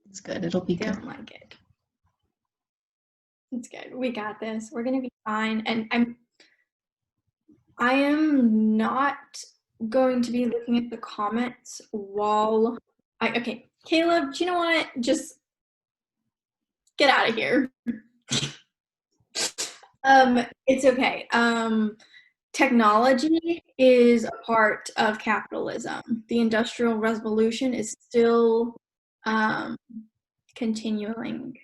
It's good. It'll be good. Don't like it. It's good. We got this. We're gonna be fine. And I am not going to be looking at the comments while okay, Caleb, do you know what? Just get out of here. It's okay. Technology is a part of capitalism. The Industrial Revolution is still continuing.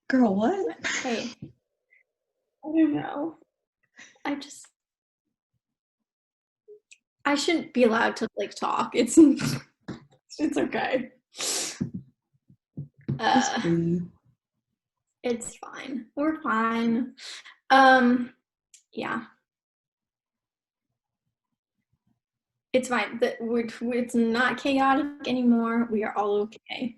Girl, what? Hey, I don't know. I shouldn't be allowed to like talk. It's okay. It's fine. We're fine. Yeah. It's fine. It's not chaotic anymore. We are all okay.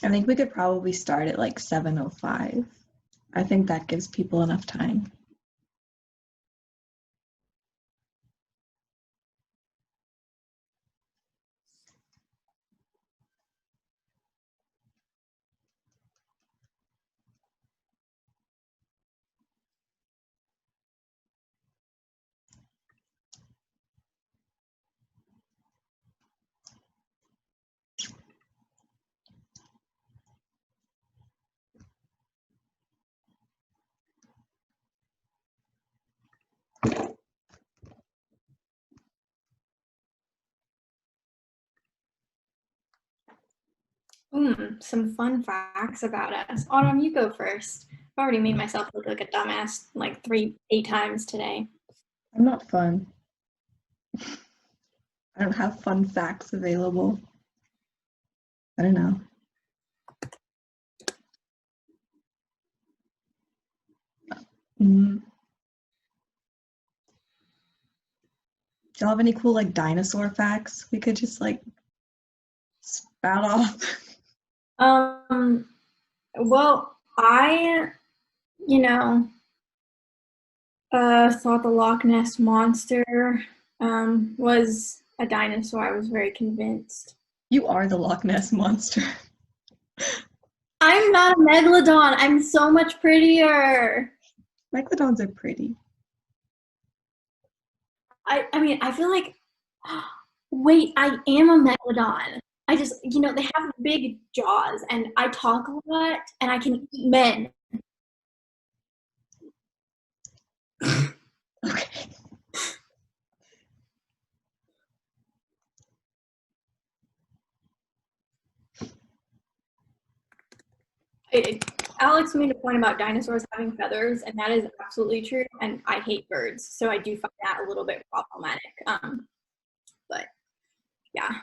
I think we could probably start at like 7:05. I think that gives people enough time. Some fun facts about us. Autumn, you go first. I've already made myself look like a dumbass like 8 times today. I'm not fun. I don't have fun facts available. I don't know. Do y'all have any cool like dinosaur facts we could just like spout off? Well, I, thought the Loch Ness Monster was a dinosaur. I was very convinced. You are the Loch Ness Monster. I'm not a megalodon. I'm so much prettier. Megalodons are pretty. I mean, I feel like, wait, I am a megalodon. I just, they have big jaws, and I talk a lot, and I can eat men. Okay. Alex made a point about dinosaurs having feathers, and that is absolutely true. And I hate birds, so I do find that a little bit problematic. But yeah.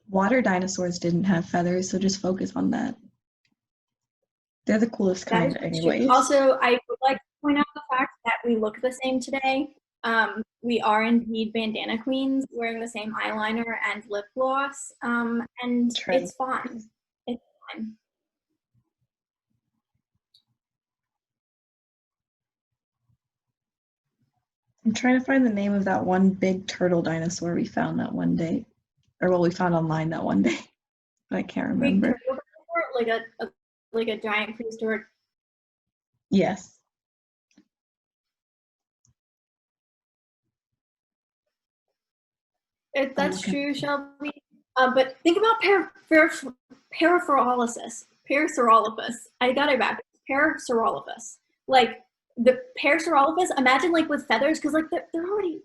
Water dinosaurs didn't have feathers, so just focus on that. They're the coolest kind anyways. Also, I would like to point out the fact that we look the same today. We are indeed bandana queens, wearing the same eyeliner and lip gloss, and it's fine. It's fine. I'm trying to find the name of that one big turtle dinosaur we found that one day. Or well, we found online that one day. But I can't remember. Like a giant prehistoric. Yes. That's true, Shelby. But think about parasaurolophus. I got it back. Parasaurolophus. Like the parasaurolophus. Imagine like with feathers, because like they're already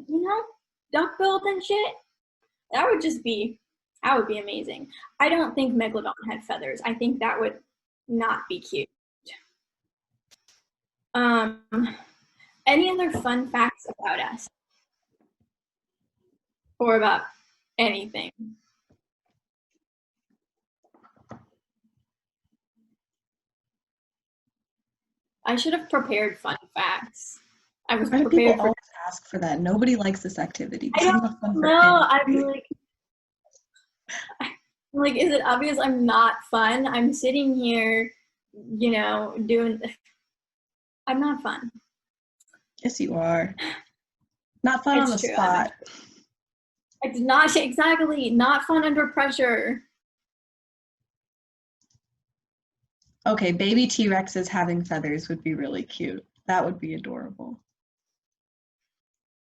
duck-billed and shit. That would be amazing. I don't think Megalodon had feathers. I think that would not be cute. Any other fun facts about us? Or about anything? I should have prepared fun facts. I was prepared. People always ask for that. Nobody likes this activity. I don't know. I'm like, Like, is it obvious I'm not fun? I'm sitting here, doing. I'm not fun. Yes, you are. Not fun on the It's true. spot. I did not exactly not fun under pressure. Okay, baby T-Rexes having feathers would be really cute. That would be adorable.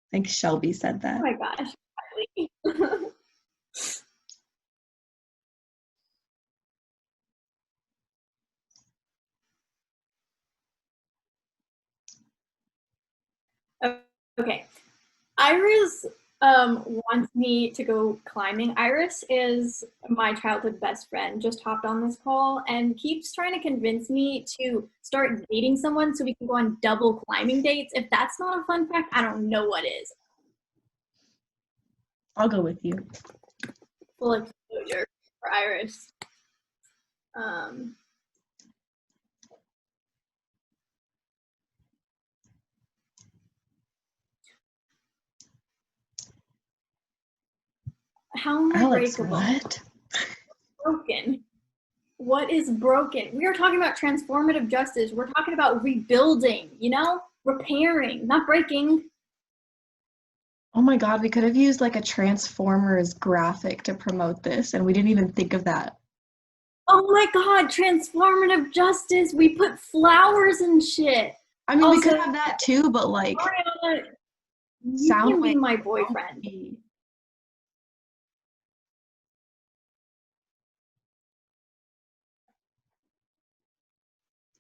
I think Shelby said that. Oh my gosh. Okay. Iris wants me to go climbing. Iris is my childhood best friend, just hopped on this call and keeps trying to convince me to start dating someone so we can go on double climbing dates. If that's not a fun fact, I don't know what is. I'll go with you. Full exposure for Iris. How am I Alex, breakable? what? Broken. What is broken? We are talking about transformative justice. We're talking about rebuilding, repairing, not breaking. Oh my God, we could have used like a Transformers graphic to promote this, and we didn't even think of that. Oh my God, transformative justice. We put flowers and shit. I mean, also, we could have that too, but like, Ariana, you can be my boyfriend.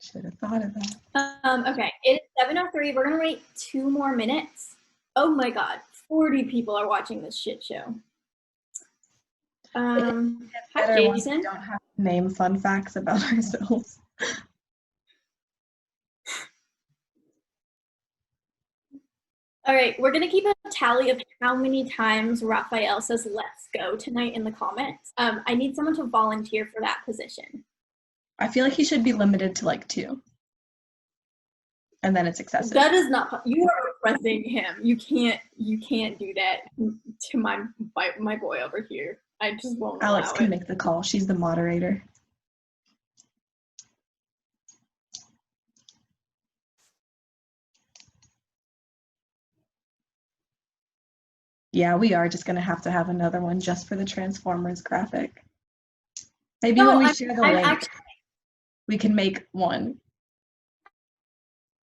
Should have thought of that. Okay, it is 7:03. We're gonna wait 2 more minutes. Oh my God, 40 people are watching this shit show. Hi, Jason. We don't have to name fun facts about ourselves. All right, we're gonna keep a tally of how many times Raphael says "let's go" tonight in the comments. I need someone to volunteer for that position. I feel like he should be limited to like 2. And then it's excessive. That is not. You are oppressing him. You can't do that to my boy over here. I just won't. Alex can make the call. She's the moderator. Yeah, we are just gonna have to have another one just for the Transformers graphic. Maybe when we share the link, we can make one.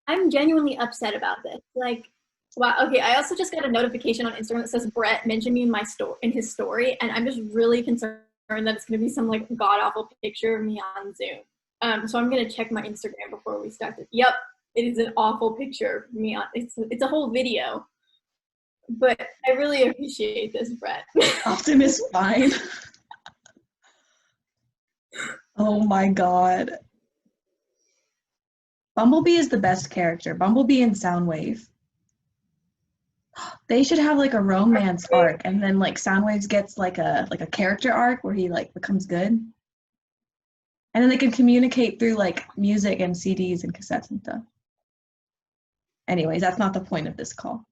I'm genuinely upset about this. Like, wow. Okay, I also just got a notification on Instagram that says Brett mentioned me in his story, and I'm just really concerned that it's gonna be some like god awful picture of me on Zoom. So I'm gonna check my Instagram before we start this. Yep, it is an awful picture of me on. It's a whole video. But I really appreciate this, Brett. Optimus fine. Oh my God. Bumblebee is the best character. Bumblebee and Soundwave. They should have like a romance arc, and then like Soundwaves gets like a character arc where he like becomes good. And then they can communicate through like music and CDs and cassettes and stuff. Anyways, that's not the point of this call.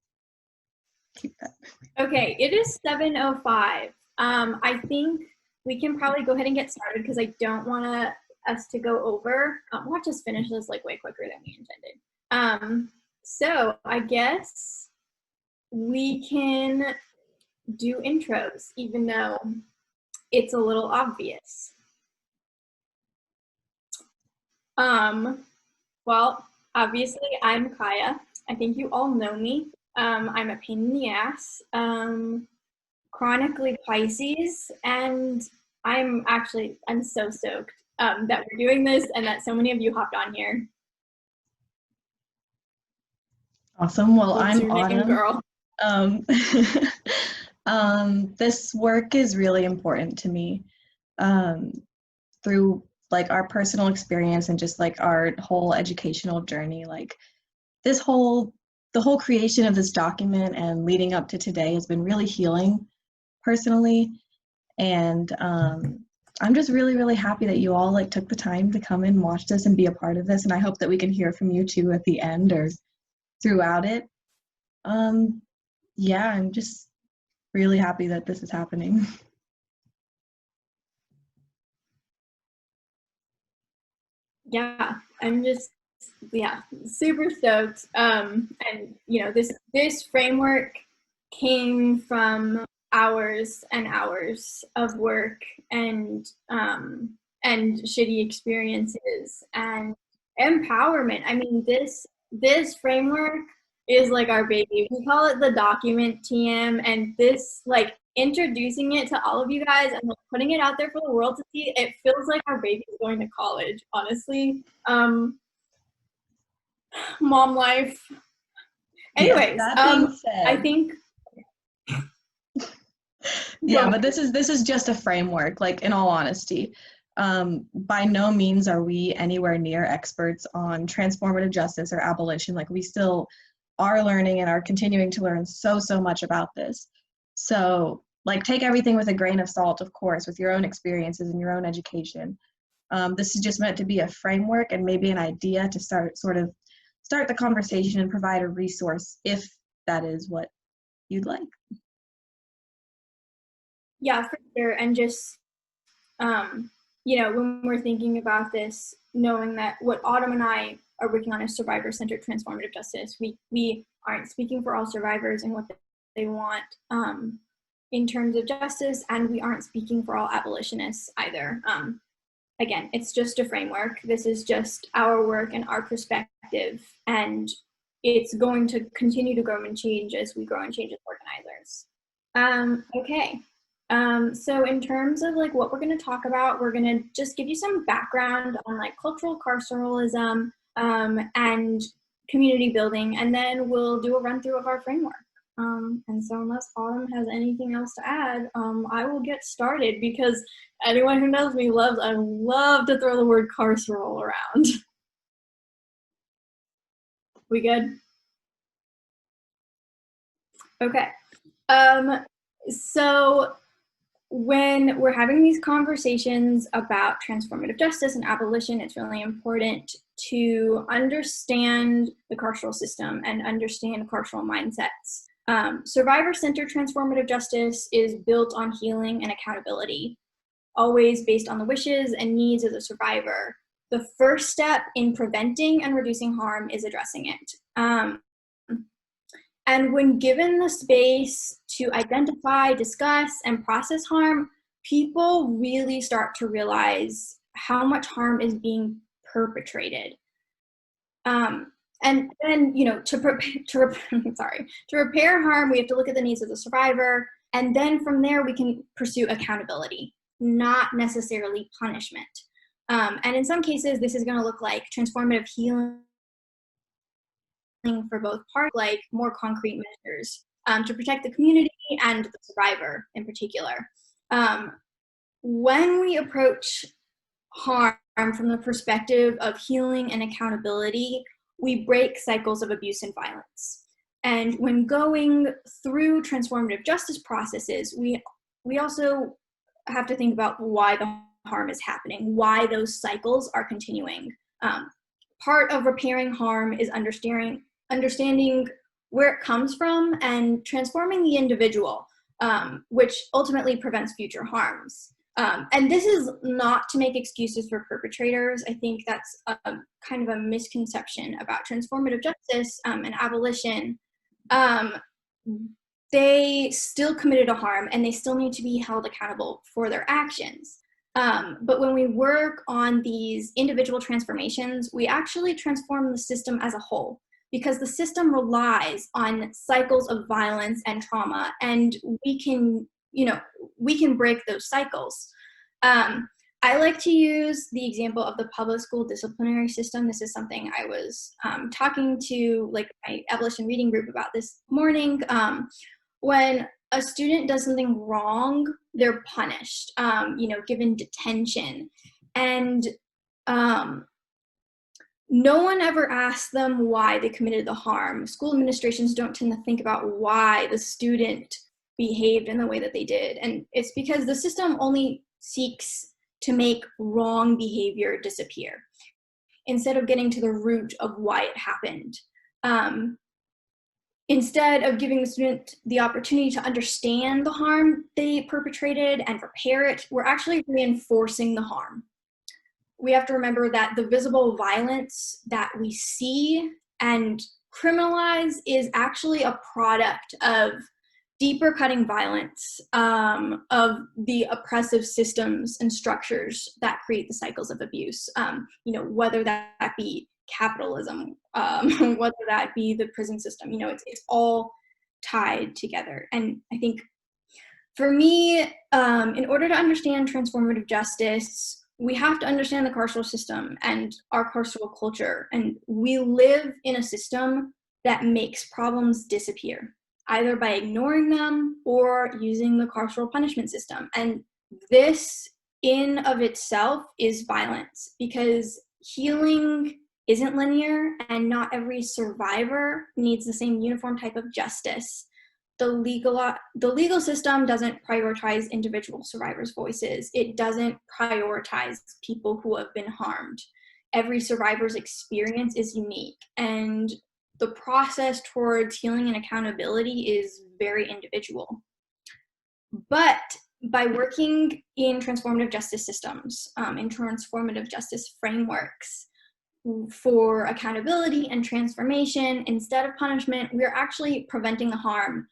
Keep that. Okay, it is 7:05. I think we can probably go ahead and get started because I don't want us to go over. We'll just finish this like way quicker than we intended. So I guess we can do intros, even though it's a little obvious. Well, obviously I'm Kaya. I think you all know me. I'm a pain in the ass, chronically Pisces, and I'm so stoked that we're doing this and that so many of you hopped on here. Awesome. Well, What's I'm your name, Autumn. Girl. This work is really important to me. Through like our personal experience and just like our whole educational journey, like the whole creation of this document and leading up to today has been really healing personally. And I'm just really, really happy that you all like took the time to come and watch this and be a part of this. And I hope that we can hear from you too at the end or throughout it. Yeah, I'm just really happy that this is happening. Yeah, I'm just, yeah, super stoked. And you know, this framework came from hours and hours of work and shitty experiences and empowerment. I mean, this framework is like our baby. We call it the document TM, and this, like, introducing it to all of you guys and like putting it out there for the world to see, it feels like our baby is going to college, honestly. Mom life. Yes, Anyways, that being I said, think yeah, but this is just a framework, like, in all honesty. By no means are we anywhere near experts on transformative justice or abolition. Like, we still are learning and are continuing to learn so much about this. So, like, take everything with a grain of salt, of course, with your own experiences and your own education. This is just meant to be a framework and maybe an idea to start the conversation and provide a resource if that is what you'd like. yeah, for sure. And just you know, when we're thinking about this, knowing that what Autumn and I are working on is survivor-centered transformative justice. We aren't speaking for all survivors and what they want in terms of justice, and we aren't speaking for all abolitionists either. Again, it's just a framework. This is just our work and our perspective, and it's going to continue to grow and change as we grow and change as organizers. Okay. So in terms of like what we're going to talk about, we're going to just give you some background on like cultural carceralism and community building, and then we'll do a run through of our framework. And so unless Autumn has anything else to add, I will get started, because anyone who knows me I love to throw the word carceral around. We good? Okay. So when we're having these conversations about transformative justice and abolition, it's really important to understand the carceral system and understand carceral mindsets. Survivor-centered transformative justice is built on healing and accountability, always based on the wishes and needs of the survivor. The first step in preventing and reducing harm is addressing it. And when given the space to identify, discuss, and process harm, people really start to realize how much harm is being perpetrated. And then, you know, to repair harm, we have to look at the needs of the survivor, and then from there we can pursue accountability, not necessarily punishment. And in some cases, this is going to look like transformative healing for both parties, like more concrete measures to protect the community and the survivor in particular. When we approach harm from the perspective of healing and accountability, we break cycles of abuse and violence. And when going through transformative justice processes, we also have to think about why the harm is happening, why those cycles are continuing. Part of repairing harm is understanding where it comes from and transforming the individual, which ultimately prevents future harms. And this is not to make excuses for perpetrators. I think that's kind of a misconception about transformative justice and abolition. They still committed a harm and they still need to be held accountable for their actions. But when we work on these individual transformations, we actually transform the system as a whole, because the system relies on cycles of violence and trauma, and we can break those cycles. I like to use the example of the public school disciplinary system. This is something I was talking to like my abolition reading group about this morning. When a student does something wrong, they're punished, given detention. And no one ever asks them why they committed the harm. School administrations don't tend to think about why the student behaved in the way that they did. And it's because the system only seeks to make wrong behavior disappear instead of getting to the root of why it happened. Instead of giving the student the opportunity to understand the harm they perpetrated and repair it, we're actually reinforcing the harm. we have to remember that the visible violence that we see and criminalize is actually a product of deeper cutting violence, of the oppressive systems and structures that create the cycles of abuse, whether that be capitalism, whether that be the prison system. It's all tied together. And I think for me, in order to understand transformative justice, we have to understand the carceral system and our carceral culture. And we live in a system that makes problems disappear, either by ignoring them or using the carceral punishment system. And this in of itself is violence, because healing isn't linear and not every survivor needs the same uniform type of justice. The legal system doesn't prioritize individual survivors' voices. It doesn't prioritize people who have been harmed. Every survivor's experience is unique, and the process towards healing and accountability is very individual. But by working in transformative justice systems, in transformative justice frameworks for accountability and transformation instead of punishment, we're actually preventing the harm.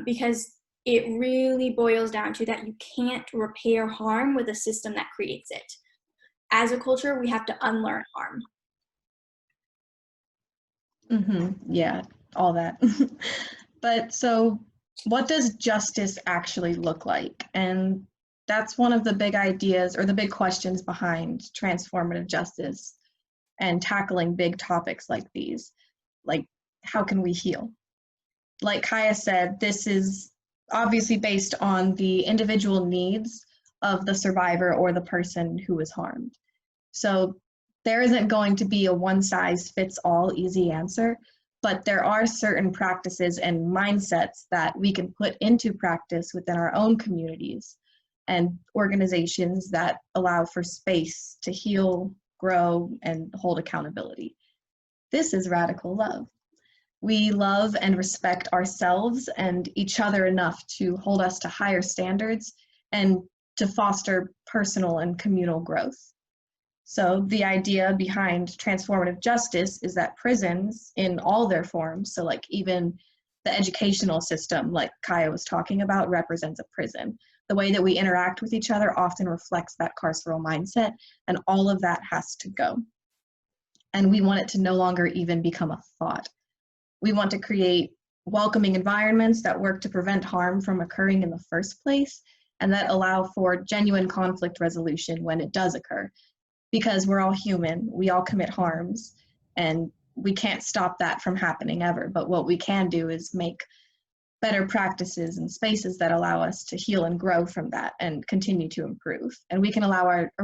Because it really boils down to that you can't repair harm with a system that creates it. As a culture, we have to unlearn harm. Yeah, all that. But so what does justice actually look like? And that's one of the big ideas or the big questions behind transformative justice and tackling big topics like these. Like, how can we heal? Like Kaya said, this is obviously based on the individual needs of the survivor or the person who was harmed. So there isn't going to be a one-size-fits-all easy answer, but there are certain practices and mindsets that we can put into practice within our own communities and organizations that allow for space to heal, grow, and hold accountability. This is radical love. We love and respect ourselves and each other enough to hold us to higher standards and to foster personal and communal growth. So the idea behind transformative justice is that prisons in all their forms, so like even the educational system like Kaya was talking about represents a prison. The way that we interact with each other often reflects that carceral mindset, and all of that has to go. And we want it to no longer even become a thought. We want to create welcoming environments that work to prevent harm from occurring in the first place and that allow for genuine conflict resolution when it does occur. Because we're all human, we all commit harms, and we can't stop that from happening ever. But what we can do is make better practices and spaces that allow us to heal and grow from that and continue to improve. And we can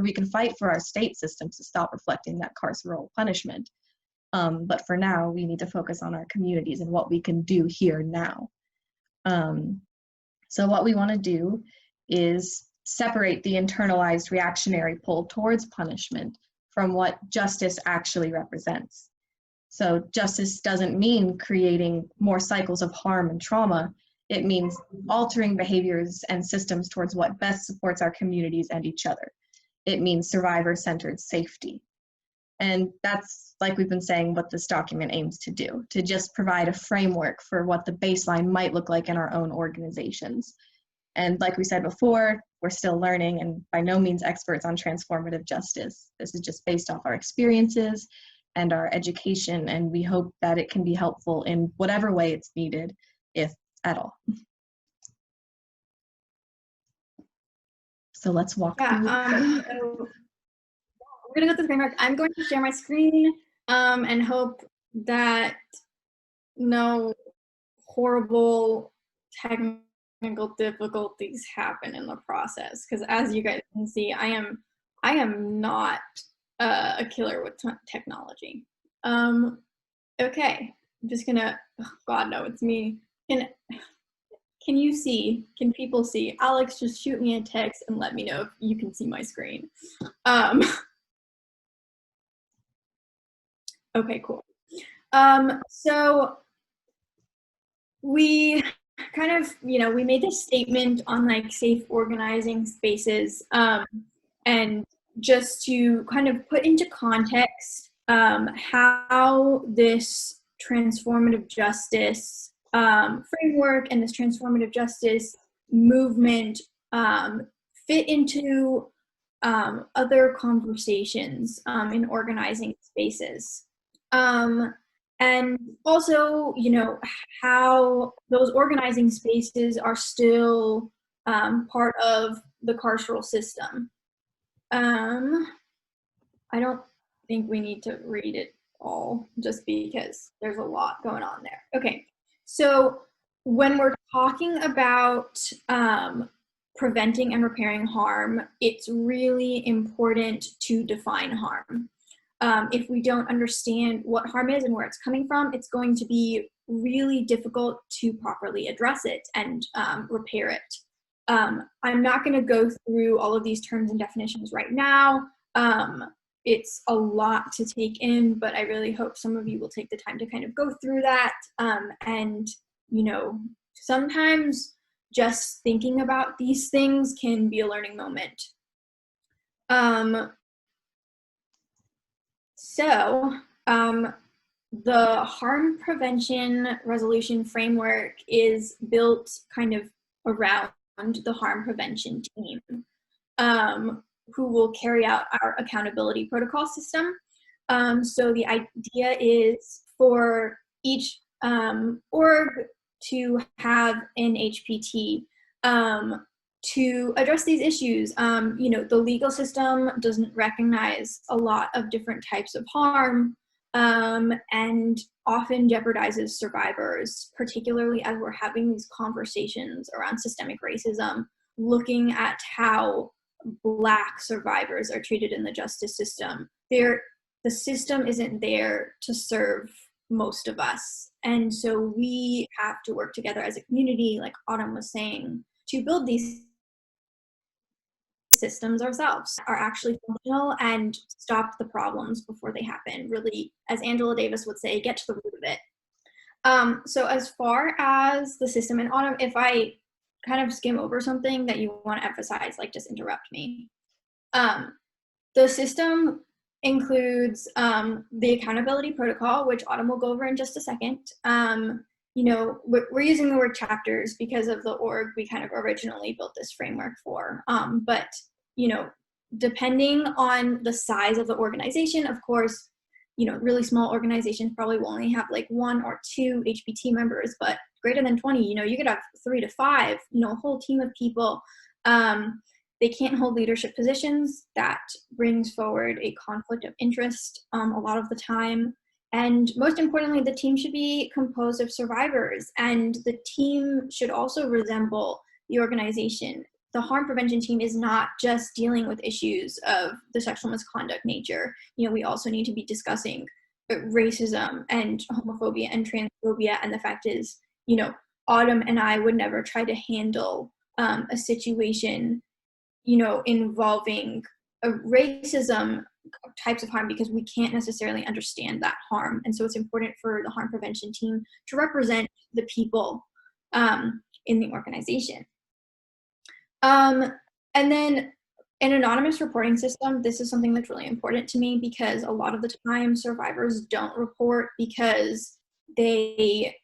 we can fight for our state systems to stop reflecting that carceral punishment. But for now, we need to focus on our communities and what we can do here now. So what we want to do is separate the internalized reactionary pull towards punishment from what justice actually represents. So justice doesn't mean creating more cycles of harm and trauma. It means altering behaviors and systems towards what best supports our communities and each other. It means survivor-centered safety. And that's, like we've been saying, what this document aims to do, to just provide a framework for what the baseline might look like in our own organizations. And like we said before, we're still learning and by no means experts on transformative justice. This is just based off our experiences and our education, and we hope that it can be helpful in whatever way it's needed, if at all. So let's walk through. So we're gonna go through the framework. I'm going to share my screen and hope that no horrible technical difficulties happen in the process, because as you guys can see, I am not a killer with technology. Okay, I'm just gonna, oh God, no, it's me. Can you see, can people see? Alex, just shoot me a text and let me know if you can see my screen. Okay, cool. So we kind of, we made this statement on like safe organizing spaces, and just to kind of put into context how this transformative justice framework and this transformative justice movement fit into other conversations in organizing spaces. And also, you know, how those organizing spaces are still part of the carceral system. I don't think we need to read it all just because there's a lot going on there. Okay, so when we're talking about preventing and repairing harm, it's really important to define harm. If we don't understand what harm is and where it's coming from, it's going to be really difficult to properly address it and repair it. I'm not going to go through all of these terms and definitions right now. It's a lot to take in, but I really hope some of you will take the time to kind of go through that. And, you know, sometimes just thinking about these things can be a learning moment. The harm prevention resolution framework is built kind of around the harm prevention team, who will carry out our accountability protocol system. So the idea is for each org to have an HPT to address these issues. You know, the legal system doesn't recognize a lot of different types of harm, and often jeopardizes survivors, particularly as we're having these conversations around systemic racism, looking at how Black survivors are treated in the justice system. The system isn't there to serve most of us. And so we have to work together as a community, like Autumn was saying, to build these systems ourselves are actually functional and stop the problems before they happen. Really, as Angela Davis would say, get to the root of it. So as far as the system, and Autumn, if I kind of skim over something that you want to emphasize, like just interrupt me. The system includes the accountability protocol, which Autumn will go over in just a second. You know, we're using the word chapters because of the org we kind of originally built this framework for. But, you know, depending on the size of the organization, of course, you know, really small organizations probably will only have like 1 or 2 HPT members, but greater than 20, you know, you could have 3 to 5, you know, a whole team of people. They can't hold leadership positions. That brings forward a conflict of interest a lot of the time. And most importantly, the team should be composed of survivors, and the team should also resemble the organization. The harm prevention team is not just dealing with issues of the sexual misconduct nature. You know, we also need to be discussing racism and homophobia and transphobia. And the fact is, you know, Autumn and I would never try to handle a situation, you know, involving racism types of harm because we can't necessarily understand that harm. And so it's important for the harm prevention team to represent the people in the organization. And then an anonymous reporting system, this is something that's really important to me because a lot of the time survivors don't report because they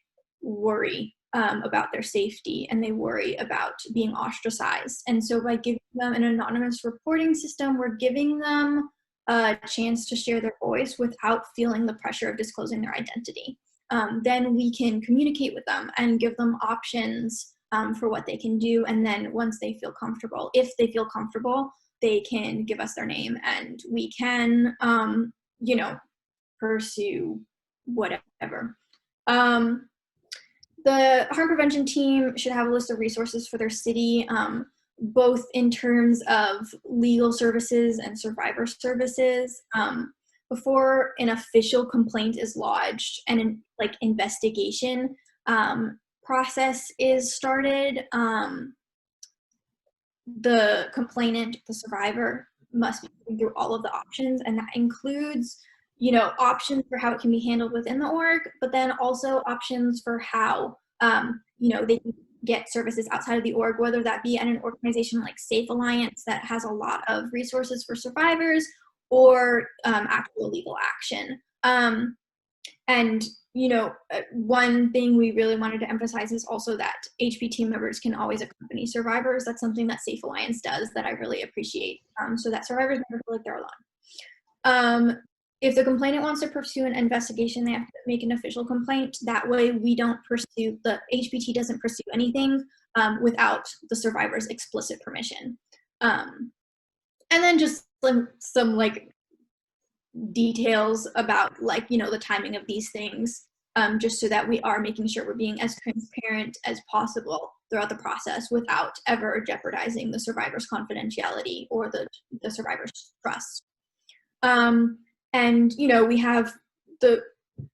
worry about their safety and they worry about being ostracized. And so by giving them an anonymous reporting system, we're giving them a chance to share their voice without feeling the pressure of disclosing their identity. Then we can communicate with them and give them options for what they can do. And then once they feel comfortable, if they feel comfortable, they can give us their name and we can, you know, pursue whatever. The harm prevention team should have a list of resources for their city, both in terms of legal services and survivor services. Before an official complaint is lodged and an investigation process is started, the complainant, the survivor, must be going through all of the options, and that includes, you know, options for how it can be handled within the org, but then also options for how, you know, they can get services outside of the org, whether that be at an organization like Safe Alliance that has a lot of resources for survivors, or actual legal action. And one thing we really wanted to emphasize is also that HP team members can always accompany survivors. That's something that Safe Alliance does that I really appreciate, so that survivors never feel like they're alone. If the complainant wants to pursue an investigation, they have to make an official complaint. That way the HPT doesn't pursue anything without the survivor's explicit permission. And then just some like details about like, the timing of these things, just so that we are making sure we're being as transparent as possible throughout the process without ever jeopardizing the survivor's confidentiality or the survivor's trust. And we have the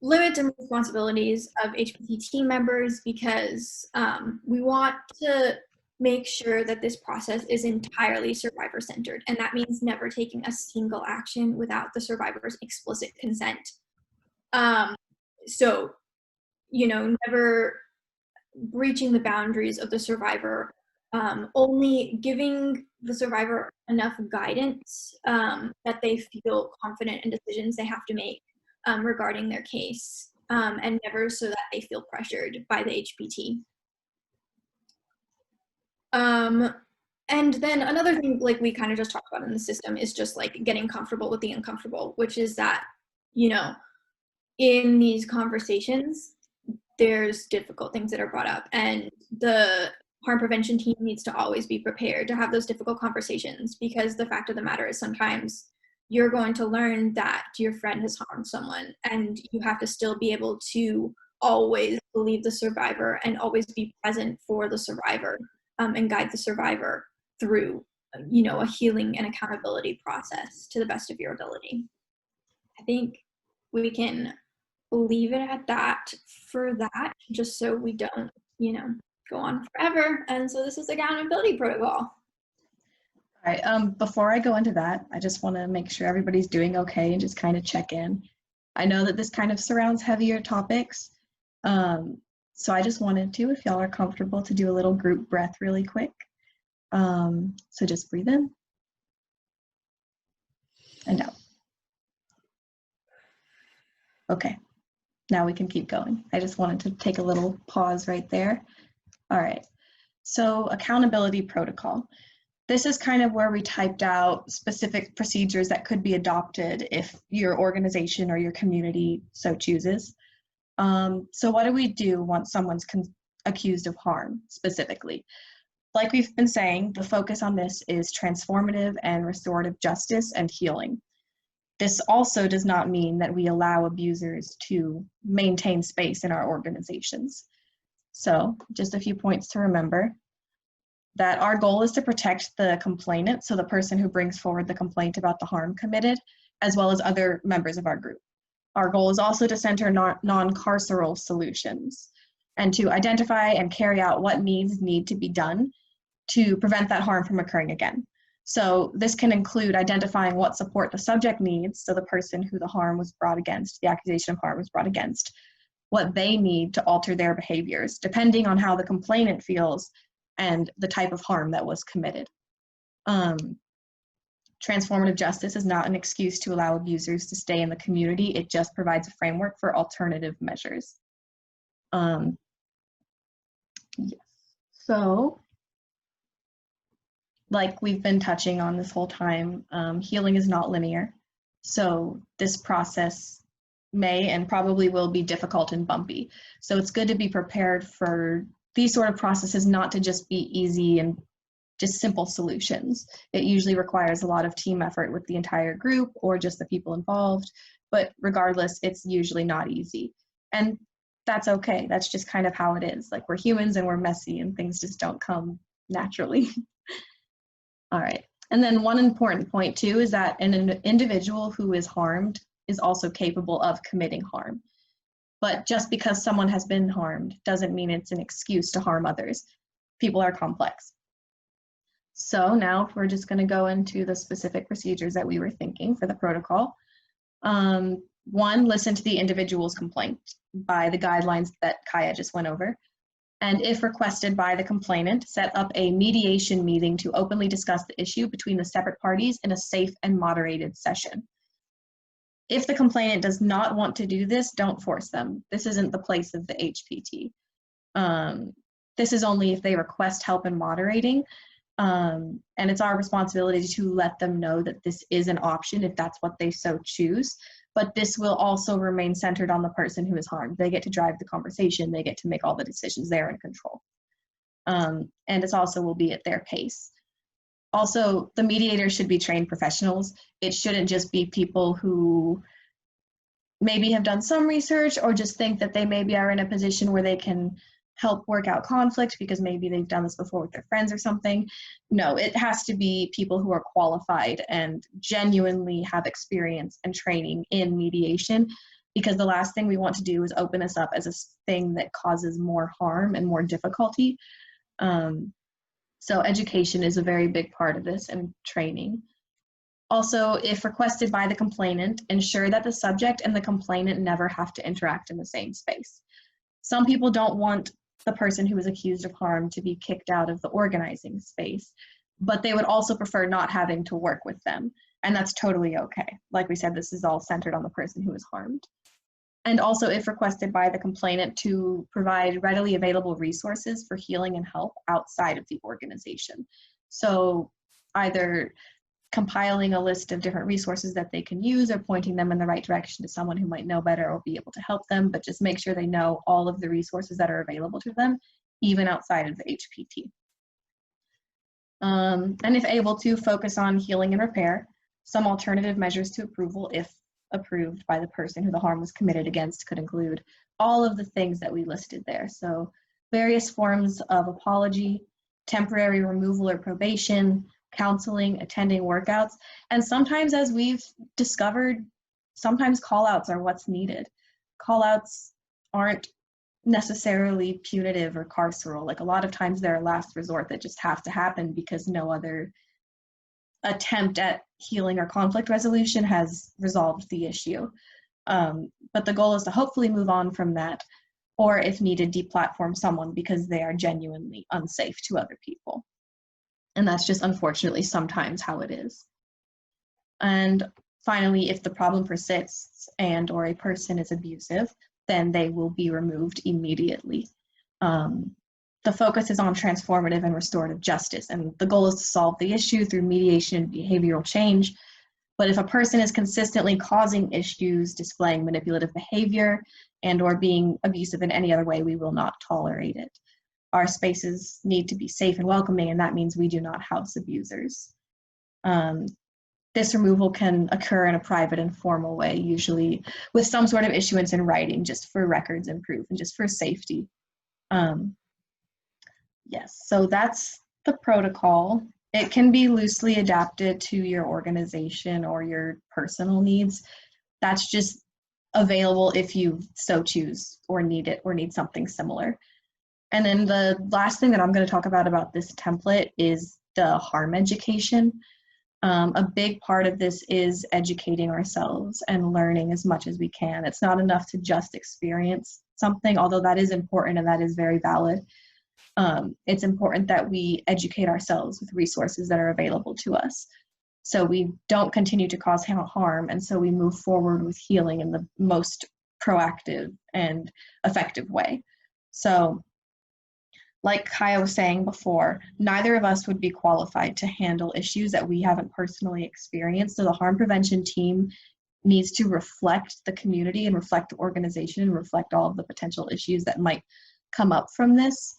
limits and responsibilities of HPT team members because we want to make sure that this process is entirely survivor-centered, and that means never taking a single action without the survivor's explicit consent. So, never breaching the boundaries of the survivor, only giving the survivor enough guidance that they feel confident in decisions they have to make regarding their case, and never so that they feel pressured by the HPT. And then another thing, like we kind of just talked about in the system, is just like getting comfortable with the uncomfortable, which is that, in these conversations, there's difficult things that are brought up, and the harm prevention team needs to always be prepared to have those difficult conversations, because the fact of the matter is sometimes you're going to learn that your friend has harmed someone, and you have to still be able to always believe the survivor and always be present for the survivor, and guide the survivor through, a healing and accountability process to the best of your ability. I think we can leave it at that for that, just so we don't, go on forever. And so this is the accountability protocol. All right, before I go into that, I just want to make sure everybody's doing okay and just kind of check in. I know that this kind of surrounds heavier topics, so I just wanted to, if y'all are comfortable, to do a little group breath really quick. So just breathe in and out. Okay, now we can keep going. I just wanted to take a little pause right there. All right, so accountability protocol. This is kind of where we typed out specific procedures that could be adopted if your organization or your community so chooses. So what do we do once someone's accused of harm specifically? Like we've been saying, the focus on this is transformative and restorative justice and healing. This also does not mean that we allow abusers to maintain space in our organizations. So just a few points to remember: that our goal is to protect the complainant, so the person who brings forward the complaint about the harm committed, as well as other members of our group. Our goal is also to center non-carceral solutions and to identify and carry out what needs need to be done to prevent that harm from occurring again. So this can include identifying what support the subject needs, so the person who the harm was brought against, the accusation of harm was brought against, what they need to alter their behaviors, depending on how the complainant feels and the type of harm that was committed. Transformative justice is not an excuse to allow abusers to stay in the community. It just provides a framework for alternative measures. Yes. So, like we've been touching on this whole time, healing is not linear. So this process may and probably will be difficult and bumpy. So it's good to be prepared for these sort of processes not to just be easy and just simple solutions. It usually requires a lot of team effort with the entire group or just the people involved, but regardless, it's usually not easy. And that's okay. That's just kind of how it is. Like, we're humans and we're messy and things just don't come naturally. All right. And then one important point too is that an individual who is harmed is also capable of committing harm. But just because someone has been harmed doesn't mean it's an excuse to harm others. People are complex. So now we're just going to go into the specific procedures that we were thinking for the protocol. One, listen to the individual's complaint by the guidelines that Kaya just went over. And if requested by the complainant, set up a mediation meeting to openly discuss the issue between the separate parties in a safe and moderated session. If the complainant does not want to do this, don't force them. This isn't the place of the HPT. This is only if they request help in moderating. And it's our responsibility to let them know that this is an option if that's what they so choose. But this will also remain centered on the person who is harmed. They get to drive the conversation. They get to make all the decisions. They're in control. And it also will be at their pace. Also, the mediators should be trained professionals. It shouldn't just be people who maybe have done some research or just think that they maybe are in a position where they can help work out conflict because maybe they've done this before with their friends or something. No, it has to be people who are qualified and genuinely have experience and training in mediation, because the last thing we want to do is open this up as a thing that causes more harm and more difficulty. So education is a very big part of this, and training. Also, if requested by the complainant, ensure that the subject and the complainant never have to interact in the same space. Some people don't want the person who is accused of harm to be kicked out of the organizing space, but they would also prefer not having to work with them, and that's totally okay. Like we said, this is all centered on the person who is harmed. And also, if requested by the complainant, to provide readily available resources for healing and help outside of the organization. So either compiling a list of different resources that they can use or pointing them in the right direction to someone who might know better or be able to help them, but just make sure they know all of the resources that are available to them, even outside of the HPT. And if able to, focus on healing and repair. Some alternative measures to approval, if approved by the person who the harm was committed against, could include all of the things that we listed there. So various forms of apology, temporary removal or probation, counseling, attending workouts, and sometimes, as we've discovered, sometimes call-outs are what's needed. Call-outs aren't necessarily punitive or carceral. Like, a lot of times they're a last resort that just have to happen because no other attempt at healing or conflict resolution has resolved the issue. But the goal is to hopefully move on from that, or if needed, deplatform someone because they are genuinely unsafe to other people. And that's just unfortunately sometimes how it is. And finally, if the problem persists and or a person is abusive, then they will be removed immediately. The focus is on transformative and restorative justice, and the goal is to solve the issue through mediation and behavioral change. But if a person is consistently causing issues, displaying manipulative behavior, and or being abusive in any other way, we will not tolerate it. Our spaces need to be safe and welcoming, and that means we do not house abusers. This removal can occur in a private and formal way, usually with some sort of issuance in writing, just for records and proof and just for safety. Yes, so that's the protocol. It can be loosely adapted to your organization or your personal needs. That's just available if you so choose or need it or need something similar. And then the last thing that I'm going to talk about this template is the harm education. A big part of this is educating ourselves and learning as much as we can. It's not enough to just experience something, although that is important and that is very valid. It's important that we educate ourselves with resources that are available to us, so we don't continue to cause harm, and so we move forward with healing in the most proactive and effective way. So, like Kaya was saying before, neither of us would be qualified to handle issues that we haven't personally experienced. So the harm prevention team needs to reflect the community and reflect the organization and reflect all of the potential issues that might come up from this.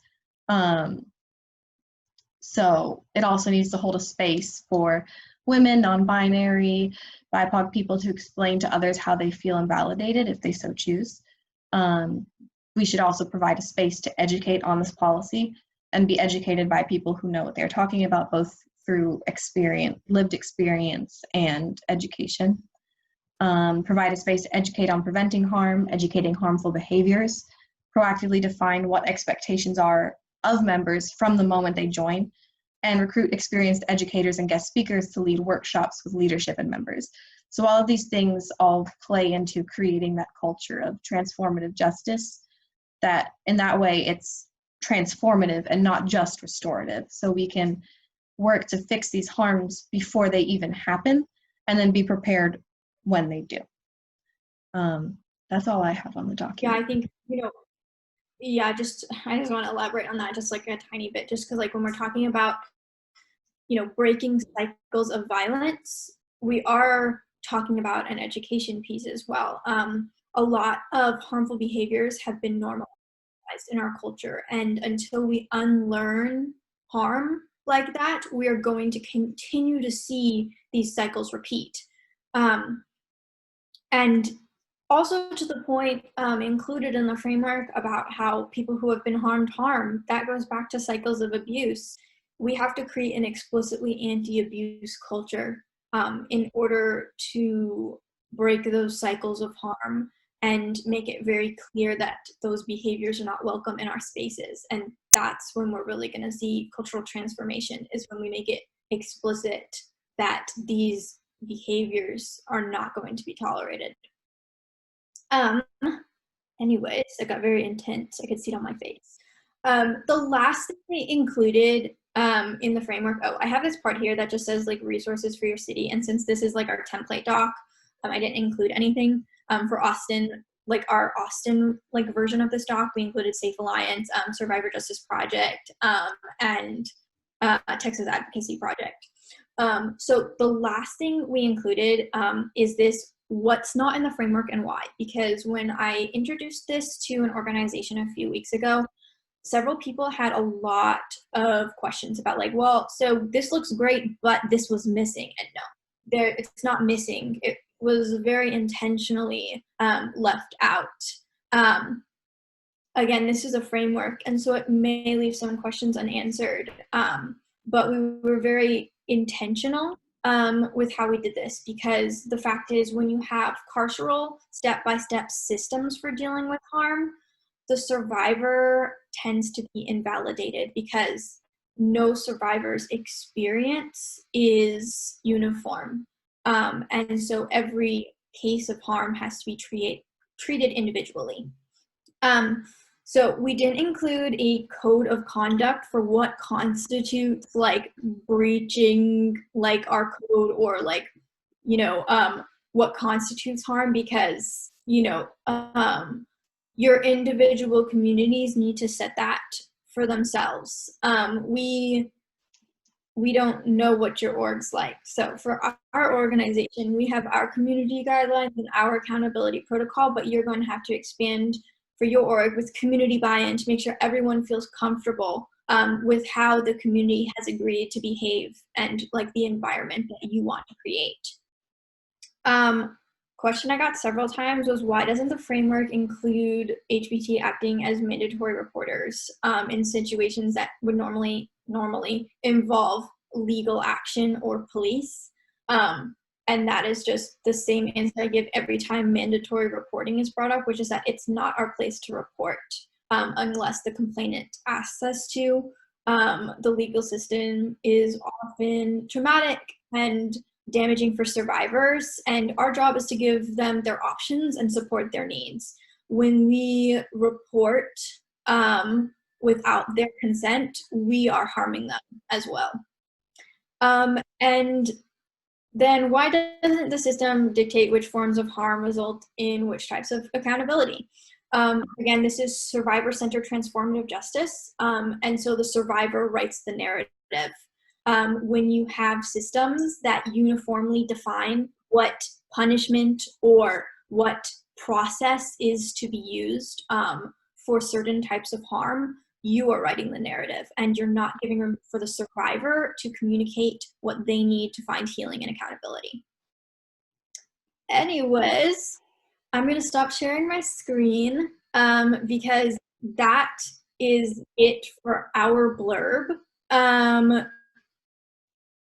So it also needs to hold a space for women, non-binary, BIPOC people to explain to others how they feel invalidated if they so choose. We should also provide a space to educate on this policy and be educated by people who know what they're talking about, both through experience, lived experience, and education. Provide a space to educate on preventing harm, educating harmful behaviors, proactively define what expectations are of members from the moment they join, and recruit experienced educators and guest speakers to lead workshops with leadership and members. So all of these things all play into creating that culture of transformative justice, that in that way it's transformative and not just restorative. So we can work to fix these harms before they even happen and then be prepared when they do. That's all I have on the document. Yeah, I think, I just want to elaborate on that just like a tiny bit, just because like when we're talking about, breaking cycles of violence, we are talking about an education piece as well. A lot of harmful behaviors have been normalized in our culture, and until we unlearn harm like that, we are going to continue to see these cycles repeat. And also to the point included in the framework about how people who have been harmed harm, that goes back to cycles of abuse. We have to create an explicitly anti-abuse culture in order to break those cycles of harm and make it very clear that those behaviors are not welcome in our spaces. And that's when we're really going to see cultural transformation, is when we make it explicit that these behaviors are not going to be tolerated. Anyways, it got very intense. I could see it on my face. The last thing we included in the framework, I have this part here that just says like resources for your city. And since this is like our template doc, I didn't include anything for Austin, like our Austin like version of this doc. We included Safe Alliance, Survivor Justice Project, and Texas Advocacy Project. So the last thing we included is this: what's not in the framework and why. Because when I introduced this to an organization a few weeks ago, several people had a lot of questions about like, well, so this looks great, but this was missing. And no, it's not missing. It was very intentionally left out. Again, this is a framework, and so it may leave some questions unanswered, but we were very intentional with how we did this, because the fact is, when you have carceral step-by-step systems for dealing with harm, the survivor tends to be invalidated because no survivor's experience is uniform. And so every case of harm has to be treated individually. So we didn't include a code of conduct for what constitutes like breaching like our code, or like, what constitutes harm, because, your individual communities need to set that for themselves. We don't know what your org's like. So for our organization, we have our community guidelines and our accountability protocol, but you're going to have to expand for your org with community buy-in to make sure everyone feels comfortable with how the community has agreed to behave and like the environment that you want to create. Question I got several times was, why doesn't the framework include HBT acting as mandatory reporters in situations that would normally involve legal action or police? And that is just the same answer I give every time mandatory reporting is brought up, which is that it's not our place to report unless the complainant asks us to. The legal system is often traumatic and damaging for survivors, and our job is to give them their options and support their needs. When we report without their consent, we are harming them as well. And then why doesn't the system dictate which forms of harm result in which types of accountability? Again, this is survivor-centered transformative justice, and so the survivor writes the narrative. When you have systems that uniformly define what punishment or what process is to be used for certain types of harm, you are writing the narrative, and you're not giving room for the survivor to communicate what they need to find healing and accountability. Anyways, I'm going to stop sharing my screen because that is it for our blurb.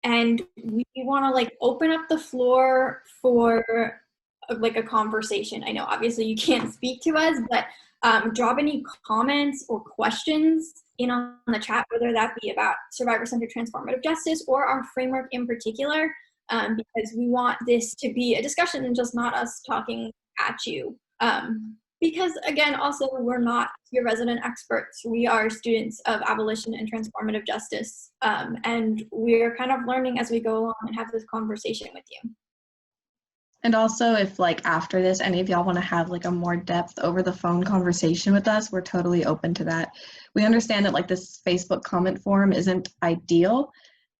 And we want to like open up the floor for like a conversation. I know obviously you can't speak to us, but drop any comments or questions in on the chat, whether that be about survivor-centered transformative justice or our framework in particular, because we want this to be a discussion and just not us talking at you. Because again, also, we're not your resident experts. We are students of abolition and transformative justice. And we're kind of learning as we go along and have this conversation with you. And also, if like after this, any of y'all want to have like a more depth over the phone conversation with us, we're totally open to that. We understand that like this Facebook comment forum isn't ideal,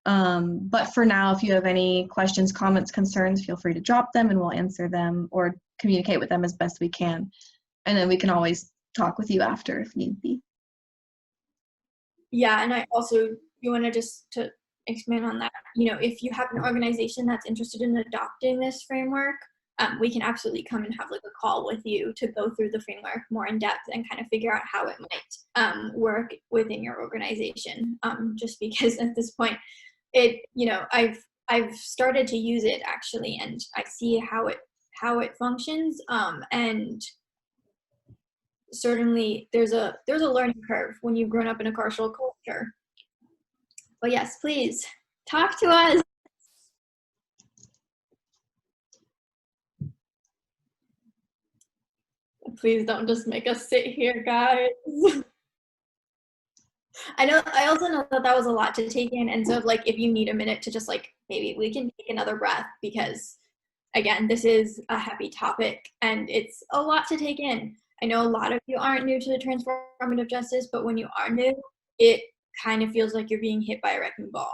but for now, if you have any questions, comments, concerns, feel free to drop them and we'll answer them or communicate with them as best we can. And then we can always talk with you after if need be. Yeah, and I also, you want to just to expand on that, you know, if you have an organization that's interested in adopting this framework, we can absolutely come and have like a call with you to go through the framework more in depth and kind of figure out how it might work within your organization. Just because at this point, you know, I've started to use it actually, and I see how it functions, and certainly there's a learning curve when you've grown up in a carceral culture. But yes, please talk to us. Please don't just make us sit here, guys. I also know that was a lot to take in, and so like if you need a minute to just like, maybe we can take another breath, because again, this is a heavy topic and it's a lot to take in. I know a lot of you aren't new to the transformative justice, but when you are new, it kind of feels like you're being hit by a wrecking ball,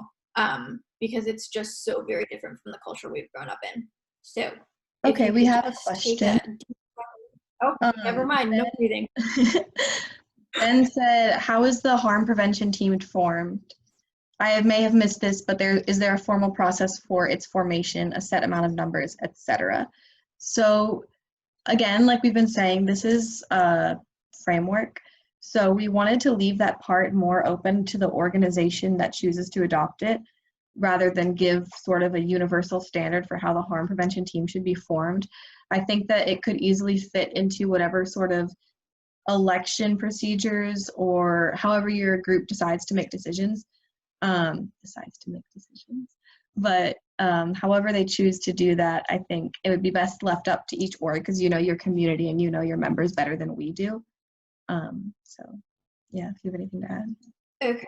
because it's just so very different from the culture we've grown up in. So, okay, we have a question. Never mind, no breathing. Ben said, how is the harm prevention team formed? I may have missed this, but is there a formal process for its formation, a set amount of numbers, etc.? So again, like we've been saying, this is a framework. So we wanted to leave that part more open to the organization that chooses to adopt it, rather than give sort of a universal standard for how the harm prevention team should be formed. I think that it could easily fit into whatever sort of election procedures or however your group decides to make decisions. But however they choose to do that, I think it would be best left up to each org, because you know your community and you know your members better than we do. So yeah, if you have anything to add. Okay.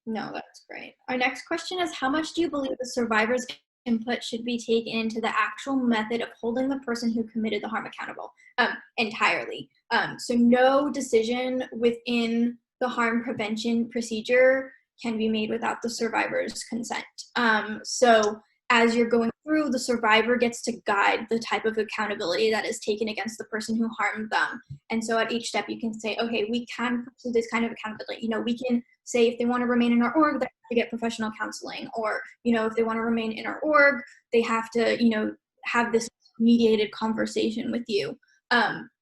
No, that's great. Our next question is, how much do you believe the survivor's input should be taken into the actual method of holding the person who committed the harm accountable? Entirely. So no decision within the harm prevention procedure can be made without the survivor's consent. So as you're going through, the survivor gets to guide the type of accountability that is taken against the person who harmed them. And so at each step you can say, okay, we can pursue this kind of accountability. You know, we can say if they want to remain in our org, they have to get professional counseling, or, you know, if they want to remain in our org, they have to, you know, have this mediated conversation with you.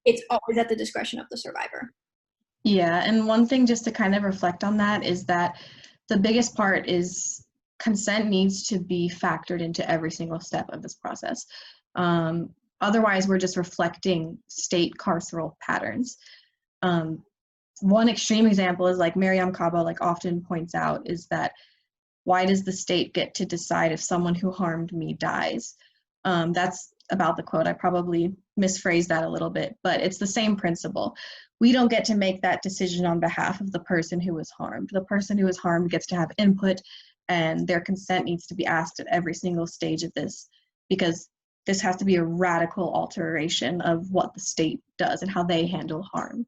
It's always at the discretion of the survivor. Yeah, and one thing just to kind of reflect on that is that the biggest part is consent needs to be factored into every single step of this process. Otherwise, we're just reflecting state carceral patterns. One extreme example is like Mariam Cabo like often points out is that why does the state get to decide if someone who harmed me dies? That's about the quote. I probably misphrased that a little bit, but it's the same principle. We don't get to make that decision on behalf of the person who was harmed. The person who was harmed gets to have input, and their consent needs to be asked at every single stage of this, because this has to be a radical alteration of what the state does and how they handle harm.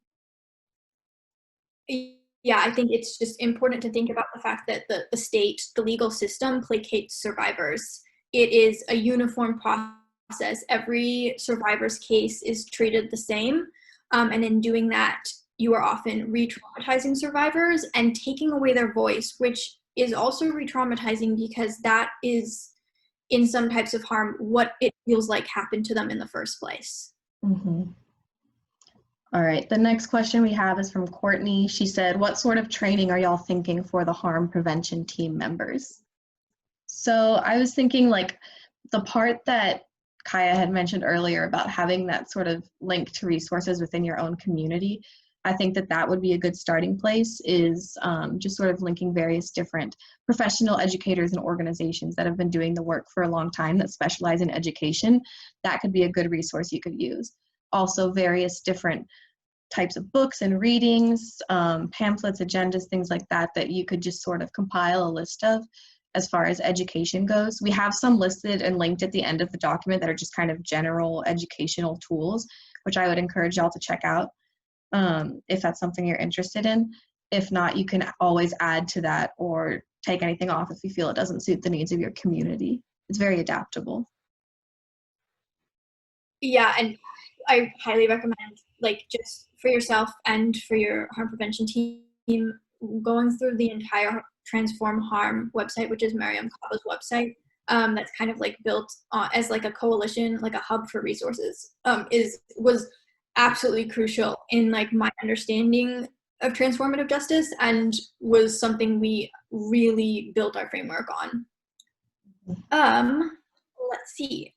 Yeah, I think it's just important to think about the fact that the state, the legal system, placates survivors. It is a uniform process. Every survivor's case is treated the same. And in doing that, you are often re-traumatizing survivors and taking away their voice, which is also re-traumatizing because that is, in some types of harm, what it feels like happened to them in the first place. Mm-hmm. All right, the next question we have is from Courtney. She said, what sort of training are y'all thinking for the harm prevention team members? So I was thinking like the part that Kaya had mentioned earlier about having that sort of link to resources within your own community. I think that that would be a good starting place, is just sort of linking various different professional educators and organizations that have been doing the work for a long time that specialize in education. That could be a good resource you could use. also various different types of books and readings, pamphlets, agendas, things like that, that you could just sort of compile a list of as far as education goes. We have some listed and linked at the end of the document that are just kind of general educational tools, which I would encourage y'all to check out if that's something you're interested in. If not, you can always add to that or take anything off if you feel it doesn't suit the needs of your community. It's very adaptable. Yeah, and I highly recommend, like, just for yourself and for your harm prevention team, going through the entire Transform Harm website, which is Mariam Kaba's website. That's kind of like built as like a coalition, like a hub for resources. Was absolutely crucial in like my understanding of transformative justice, and was something we really built our framework on. Let's see.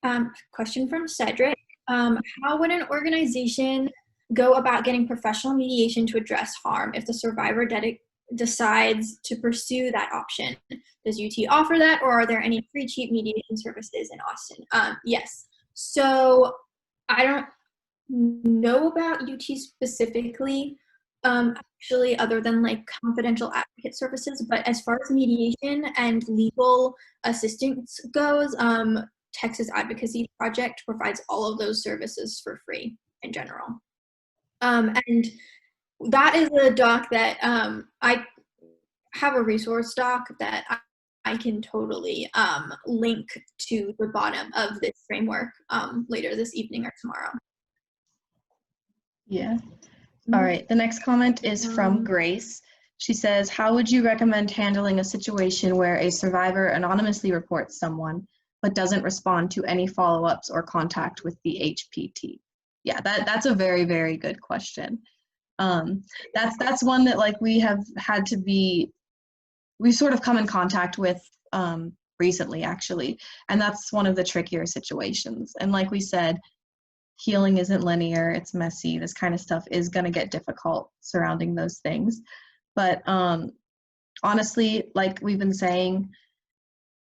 Question from Cedric. How would an organization go about getting professional mediation to address harm if the survivor decides to pursue that option? Does UT offer that, or are there any free cheap mediation services in Austin? Yes. So I don't know about UT specifically, actually, other than like confidential advocate services, but as far as mediation and legal assistance goes, Texas Advocacy Project provides all of those services for free in general. And that is a doc that I have a resource doc that I can totally link to the bottom of this framework later this evening or tomorrow. Yeah. All right. The next comment is from Grace. She says, how would you recommend handling a situation where a survivor anonymously reports someone but doesn't respond to any follow-ups or contact with the HPT? Yeah, that's a very, very good question. That's one that like we have had to be, we've sort of come in contact with recently actually, and that's one of the trickier situations. And like we said, healing isn't linear, it's messy. This kind of stuff is going to get difficult surrounding those things. But honestly, like we've been saying,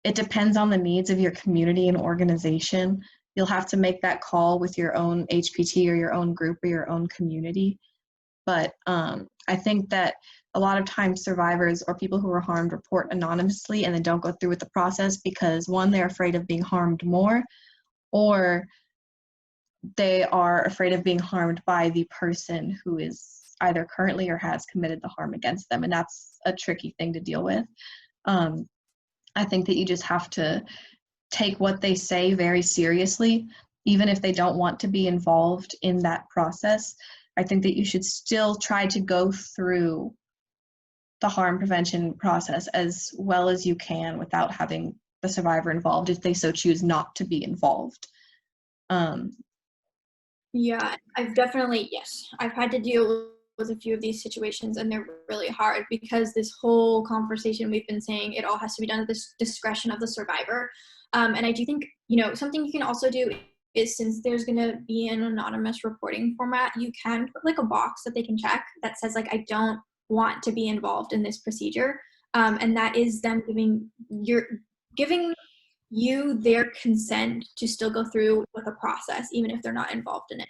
it depends on the needs of your community and organization. You'll have to make that call with your own HPT or your own group or your own community. But I think that a lot of times survivors or people who are harmed report anonymously and then don't go through with the process because, one, they're afraid of being harmed more, or they are afraid of being harmed by the person who is either currently or has committed the harm against them. And that's a tricky thing to deal with. I think that you just have to take what they say very seriously, even if they don't want to be involved in that process. I think that you should still try to go through the harm prevention process as well as you can without having the survivor involved if they so choose not to be involved. Yeah, I've definitely, yes, I've had to deal with a few of these situations, and they're really hard because this whole conversation we've been saying, it all has to be done at the discretion of the survivor. And I do think, something you can also do is, since there's going to be an anonymous reporting format, you can put like a box that they can check that says like, I don't want to be involved in this procedure. And that is them giving you their consent to still go through with a process, even if they're not involved in it.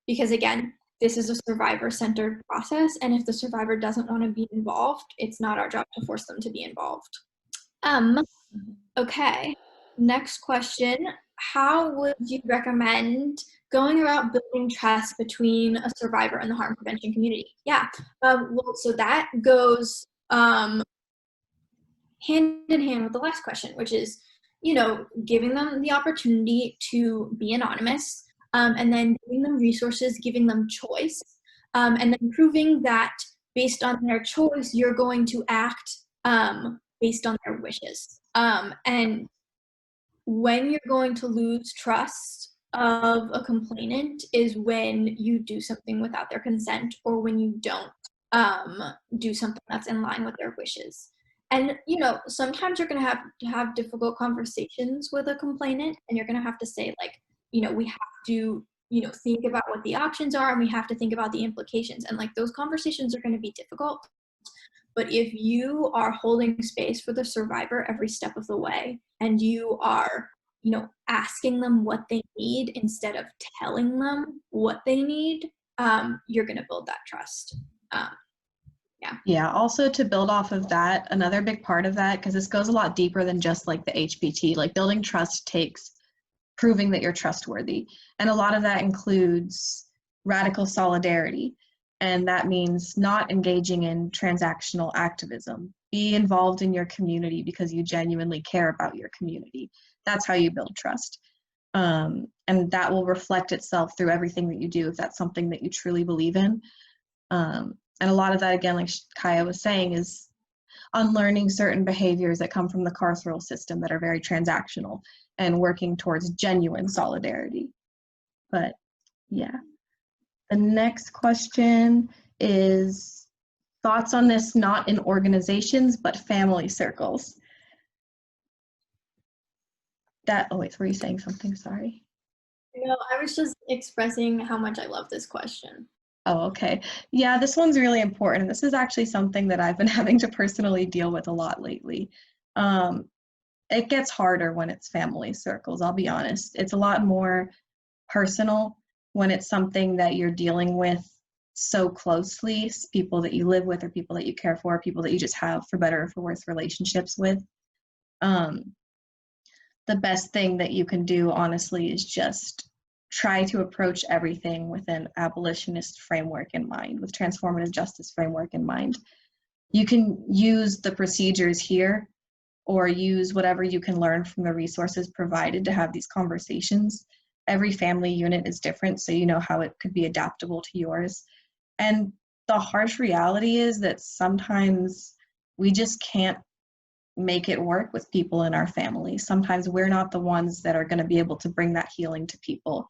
Because again, this is a survivor-centered process, and if the survivor doesn't want to be involved, it's not our job to force them to be involved. Okay, next question. How would you recommend going about building trust between a survivor and the harm prevention community? Yeah, well, so that goes hand in hand with the last question, which is, giving them the opportunity to be anonymous, and then giving them resources, giving them choice, and then proving that based on their choice, you're going to act based on their wishes. And when you're going to lose trust of a complainant is when you do something without their consent, or when you don't do something that's in line with their wishes. And, sometimes you're going to have difficult conversations with a complainant, and you're going to have to say, like, we have to, think about what the options are, and we have to think about the implications. And, like, those conversations are going to be difficult. But if you are holding space for the survivor every step of the way, and you are, asking them what they need instead of telling them what they need, you're going to build that trust. Yeah, also to build off of that, another big part of that, because this goes a lot deeper than just like the HPT, like building trust takes proving that you're trustworthy. And a lot of that includes radical solidarity. And that means not engaging in transactional activism. Be involved in your community because you genuinely care about your community. That's how you build trust. And that will reflect itself through everything that you do if that's something that you truly believe in. And a lot of that, again, like Kaya was saying, is unlearning certain behaviors that come from the carceral system that are very transactional and working towards genuine solidarity. But yeah. The next question is thoughts on this, not in organizations, but family circles. Oh wait, were you saying something? Sorry. No, I was just expressing how much I love this question. Oh, okay. Yeah, this one's really important. And this is actually something that I've been having to personally deal with a lot lately. It gets harder when it's family circles, I'll be honest. It's a lot more personal when it's something that you're dealing with so closely, people that you live with or people that you care for, people that you just have, for better or for worse, relationships with. The best thing that you can do, honestly, is just try to approach everything with an abolitionist framework in mind, with transformative justice framework in mind. You can use the procedures here or use whatever you can learn from the resources provided to have these conversations. Every family unit is different, so you know how it could be adaptable to yours. And the harsh reality is that sometimes we just can't make it work with people in our family. Sometimes we're not the ones that are going to be able to bring that healing to people.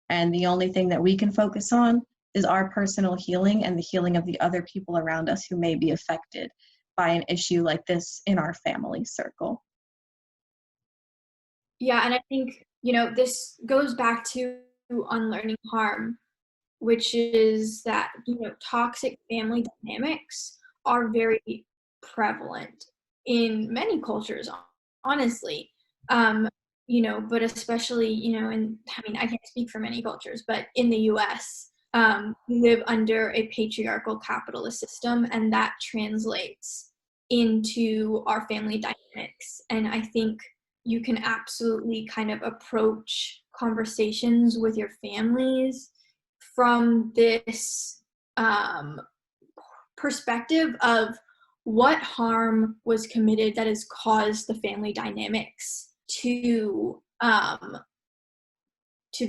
And the only thing that we can focus on is our personal healing and the healing of the other people around us who may be affected by an issue like this in our family circle. Yeah, and I think, this goes back to unlearning harm, which is that, toxic family dynamics are very prevalent in many cultures, honestly. But especially, and I mean, I can't speak for many cultures, but in the US, we live under a patriarchal capitalist system, and that translates into our family dynamics. And I think you can absolutely kind of approach conversations with your families from this perspective of what harm was committed that has caused the family dynamics to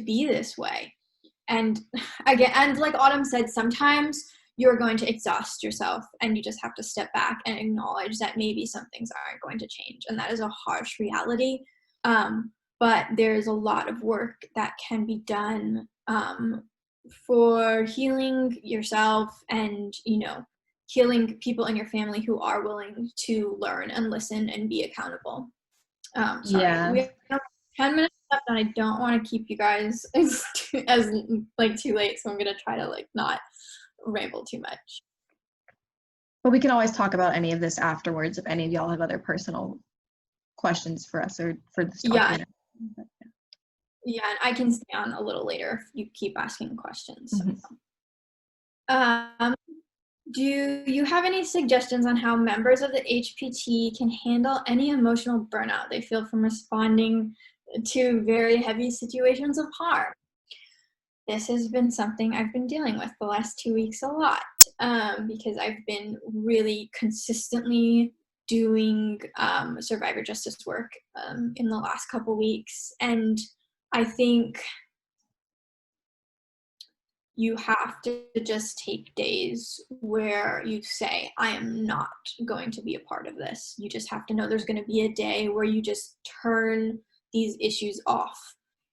be this way. And again, and like Autumn said, sometimes you're going to exhaust yourself and you just have to step back and acknowledge that maybe some things aren't going to change, and that is a harsh reality. But there's a lot of work that can be done for healing yourself and, healing people in your family who are willing to learn and listen and be accountable. Sorry, Yeah. we have 10 minutes left and I don't want to keep you guys as too late, so I'm gonna try to not ramble too much. But we can always talk about any of this afterwards if any of y'all have other personal questions for us or for this document. Yeah, and I can stay on a little later if you keep asking questions. Mm-hmm. Do you have any suggestions on how members of the HPT can handle any emotional burnout they feel from responding to very heavy situations of harm? This has been something I've been dealing with the last 2 weeks a lot, because I've been really consistently doing survivor justice work in the last couple weeks. And I think you have to just take days where you say, I am not going to be a part of this. You just have to know there's going to be a day where you just turn these issues off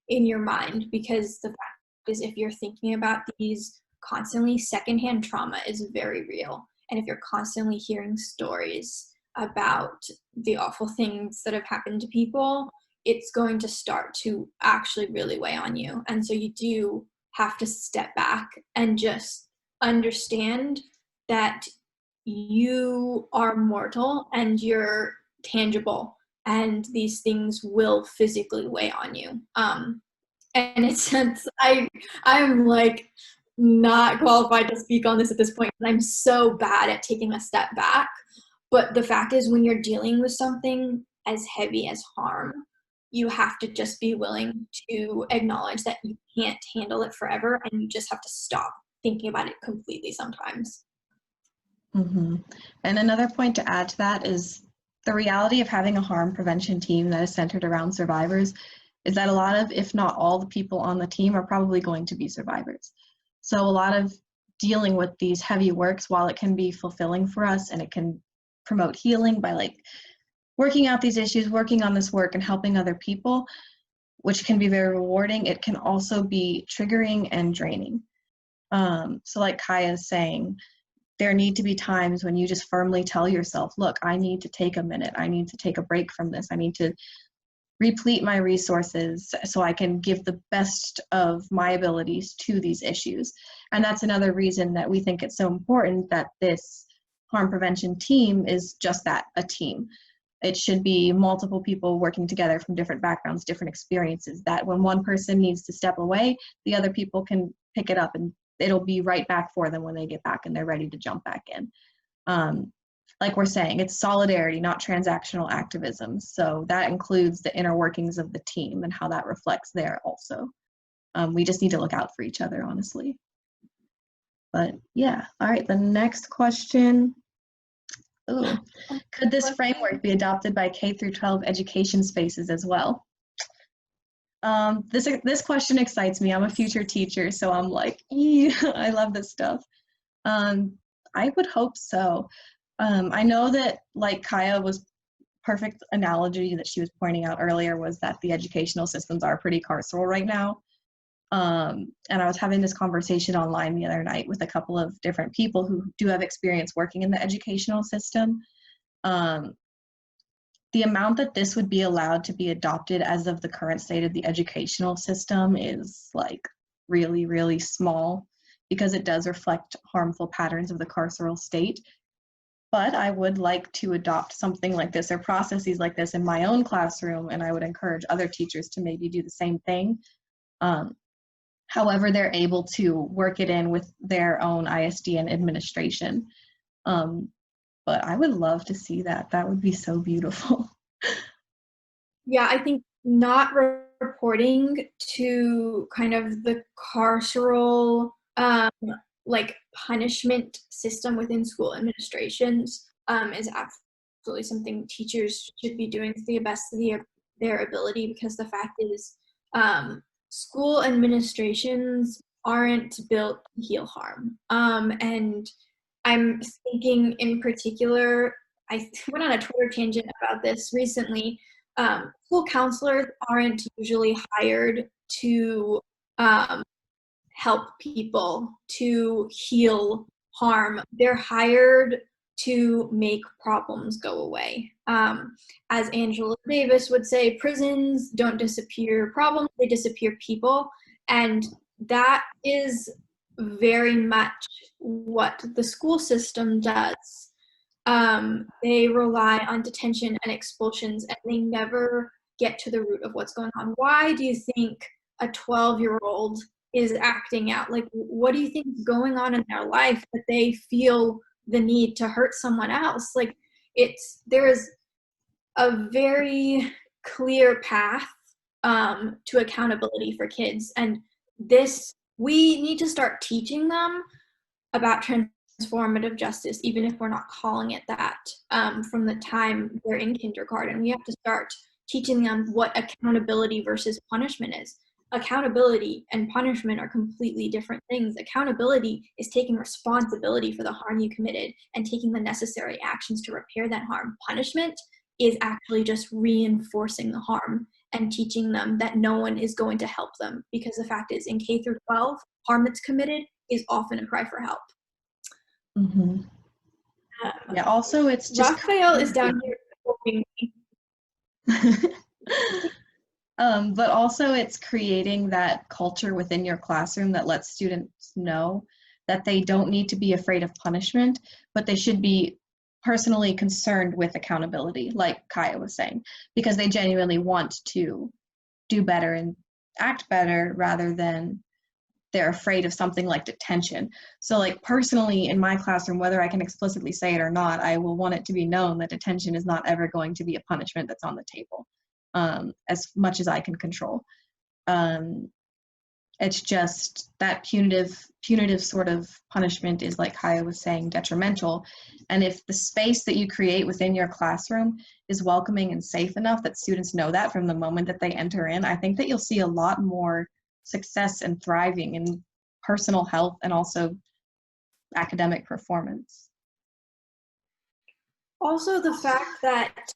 in your mind, because the fact is, if you're thinking about these constantly, secondhand trauma is very real. And if you're constantly hearing stories about the awful things that have happened to people, it's going to start to actually really weigh on you. And so you do have to step back and just understand that you are mortal and you're tangible and these things will physically weigh on you. And it's I'm like not qualified to speak on this at this point, and I'm so bad at taking a step back. But the fact is, when you're dealing with something as heavy as harm, you have to just be willing to acknowledge that you can't handle it forever, and you just have to stop thinking about it completely sometimes. Mm-hmm. And another point to add to that is the reality of having a harm prevention team that is centered around survivors is that a lot of, if not all, the people on the team are probably going to be survivors. So a lot of dealing with these heavy works, while it can be fulfilling for us and it can promote healing by like working out these issues, working on this work and helping other people, which can be very rewarding, it can also be triggering and draining. So like Kaya is saying, there need to be times when you just firmly tell yourself, look, I need to take a minute. I need to take a break from this. I need to replete my resources so I can give the best of my abilities to these issues. And that's another reason that we think it's so important that this harm prevention team is just that, a team. It should be multiple people working together from different backgrounds, different experiences, that when one person needs to step away, the other people can pick it up and it'll be right back for them when they get back and they're ready to jump back in. Like we're saying, it's solidarity, not transactional activism. So that includes the inner workings of the team and how that reflects there also. We just need to look out for each other, honestly. But yeah, all right, the next question. Ooh, could this framework be adopted by K through 12 education spaces as well? This question excites me. I'm a future teacher, so I'm like, I love this stuff. I would hope so. I know that, like Kaya was perfect analogy that she was pointing out earlier was that the educational systems are pretty carceral right now. And I was having this conversation online the other night with a couple of different people who do have experience working in the educational system. The amount that this would be allowed to be adopted as of the current state of the educational system is like really, really small because it does reflect harmful patterns of the carceral state. But I would like to adopt something like this or processes like this in my own classroom, and I would encourage other teachers to maybe do the same thing. However, they're able to work it in with their own ISD and administration. But I would love to see that. That would be so beautiful. Yeah, I think not reporting to kind of the carceral like punishment system within school administrations is absolutely something teachers should be doing to the best of their ability, because the fact is school administrations aren't built to heal harm. And I'm thinking in particular, I went on a Twitter tangent about this recently. School counselors aren't usually hired to help people to heal harm. They're hired to make problems go away. As Angela Davis would say, prisons don't disappear problems, they disappear people. And that is very much what the school system does. They rely on detention and expulsions, and they never get to the root of what's going on. Why do you think a 12-year-old is acting out? Like, what do you think is going on in their life that they feel the need to hurt someone else? Like, there is a very clear path to accountability for kids, and we need to start teaching them about transformative justice, even if we're not calling it that, from the time they're in kindergarten. We have to start teaching them what accountability versus punishment is. Accountability and punishment are completely different things. Accountability is taking responsibility for the harm you committed and taking the necessary actions to repair that harm. Punishment is actually just reinforcing the harm and teaching them that no one is going to help them, because the fact is, in K through 12, harm that's committed is often a cry for help. Mm-hmm. Yeah, also it's just Raphael is down here helping me. But also it's creating that culture within your classroom that lets students know that they don't need to be afraid of punishment, but they should be personally concerned with accountability, like Kaya was saying, because they genuinely want to do better and act better rather than they're afraid of something like detention. So like personally in my classroom, whether I can explicitly say it or not, I will want it to be known that detention is not ever going to be a punishment that's on the table, as much as I can control. It's just that punitive sort of punishment is, like Kaya was saying, detrimental. And if the space that you create within your classroom is welcoming and safe enough that students know that from the moment that they enter in, I think that you'll see a lot more success and thriving in personal health and also academic performance. Also, the fact that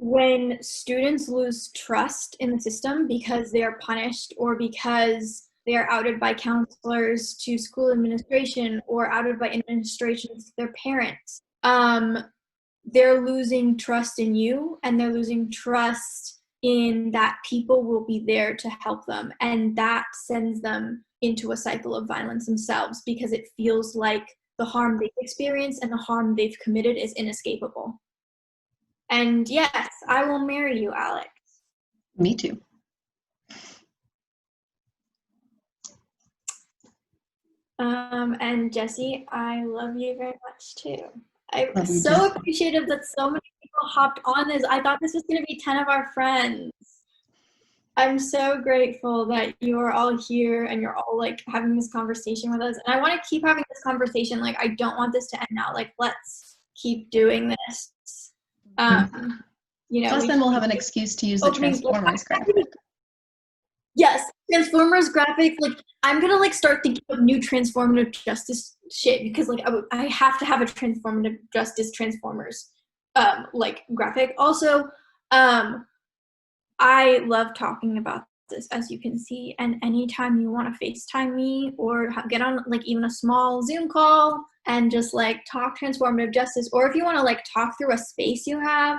when students lose trust in the system because they are punished or because they are outed by counselors to school administration or outed by administration to their parents, they're losing trust in you, and they're losing trust in that people will be there to help them. And that sends them into a cycle of violence themselves because it feels like the harm they've experienced and the harm they've committed is inescapable. And yes, I will marry you, Alex. Me too. And Jessie, I love you very much too. I'm Love you, so Jessie. appreciative that so many people hopped on this. I thought this was going to be 10 of our friends. I'm so grateful that you are all here and you're all like having this conversation with us. And I want to keep having this conversation. Like, I don't want this to end now. Like, let's keep doing this. You know, Plus, then we'll have an excuse to use the Transformers graphic. Yes, Transformers graphics. Like, I'm gonna like start thinking of new transformative justice shit because like I have to have a transformative justice Transformers like graphic. Also, I love talking about this, as you can see. And anytime you want to FaceTime me or get on like even a small Zoom call and just like talk transformative justice, or if you want to like talk through a space you have,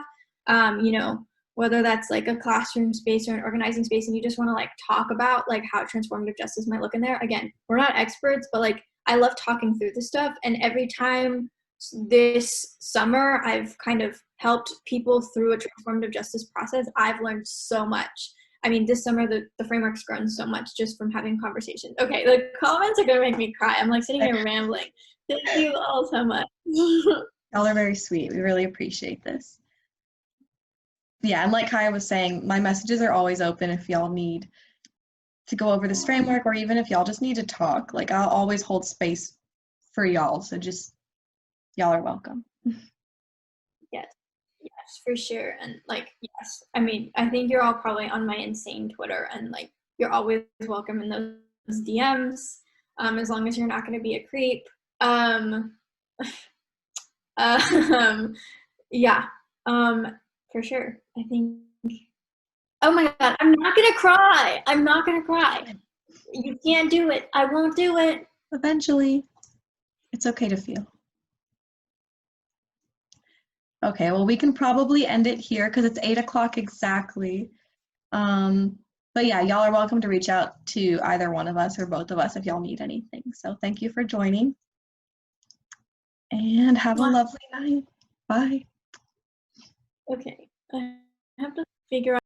you know, whether that's like a classroom space or an organizing space, and you just want to like talk about like how transformative justice might look in there. Again, we're not experts, but like I love talking through this stuff. And every time this summer I've kind of helped people through a transformative justice process, I've learned so much. I mean, this summer the framework's grown so much just from having conversations. Okay, the comments are gonna make me cry. I'm like sitting here rambling. Thank you all so much. Y'all are very sweet. We really appreciate this. Yeah, and like Kaya was saying, my messages are always open if y'all need to go over this framework, or even if y'all just need to talk. Like, I'll always hold space for y'all, so just, y'all are welcome. Yes, for sure. And like, yes, I mean, I think you're all probably on my insane Twitter, and like, you're always welcome in those DMs, as long as you're not going to be a creep. Yeah, for sure. I think, oh my God, I'm not going to cry. I'm not going to cry. You can't do it. I won't do it. Eventually, it's okay to feel. Okay, well, we can probably end it here because it's 8 o'clock exactly. But yeah, y'all are welcome to reach out to either one of us or both of us if y'all need anything. So thank you for joining. And have a lovely night. Bye. Okay, I have to figure out